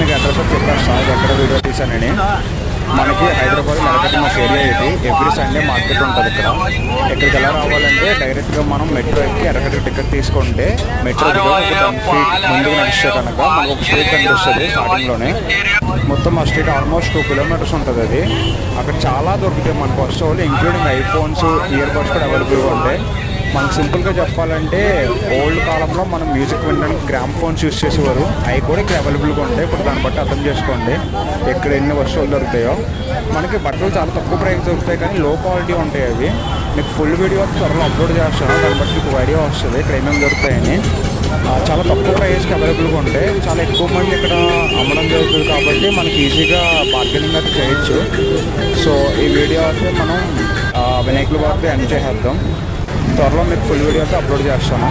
మీకు అడ్రస్ చెప్పేస్తాను ఇది ఎక్కడ వీడియో తీసానని. మనకి హైదరాబాద్ నరకట్ట ఏరియా ఇది. ఎవ్రీ సండే మార్కెట్ ఉంటుంది ఇక్కడ. ఇక్కడికి ఎలా రావాలంటే డైరెక్ట్గా మనం మెట్రో ఎక్కి ఎర్రగడ్డ టికెట్ తీసుకుంటే మెట్రో ఒక 10 feet ముందుకు నడిస్తే కనుక మనకు ఒక స్ట్రీట్ కనిపిస్తుంది స్టార్టింగ్లోనే. మొత్తం ఆ స్ట్రీట్ ఆల్మోస్ట్ 2 kilometers ఉంటుంది అది. అక్కడ చాలా దొరుకుతాయి మనకు వస్తువులు, ఇంక్లూడింగ్ ఐఫోన్స్, ఇయర్ బడ్స్ కూడా అవైలబుల్గా ఉంటాయి. మనకు సింపుల్గా చెప్పాలంటే ఓల్డ్ కాలంలో మనం మ్యూజిక్ వినడానికి గ్రామ్ ఫోన్స్ యూస్ చేసేవారు. అవి కూడా ఇక్కడ అవైలబుల్గా ఉంటాయి. ఇప్పుడు దాన్ని బట్టి అర్థం చేసుకోండి ఎక్కడ ఎన్ని వస్తువులు దొరుకుతాయో. మనకి బట్టలు చాలా తక్కువ ప్రైస్ దొరుకుతాయి కానీ లో క్వాలిటీ ఉంటాయి అవి. మీకు ఫుల్ వీడియో త్వరలో అప్లోడ్ చేస్తాను, దాన్ని బట్టి మీకు ఐడియా వస్తుంది ఇక్కడ ఏమేమి దొరుకుతాయని. చాలా తక్కువ ప్రైస్కి అవైలబుల్గా ఉంటాయి. చాలా ఎక్కువ మంది ఇక్కడ అమ్మడం జరుగుతుంది కాబట్టి మనకి ఈజీగా బార్గెనింగ్ అయితే చేయొచ్చు. సో ఈ వీడియో అయితే మనం వినాయకుల వరకు ఎంజాయ్ చేద్దాం. త్వరలో మీకు ఫుల్ వీడియో అయితే అప్లోడ్ చేస్తాను.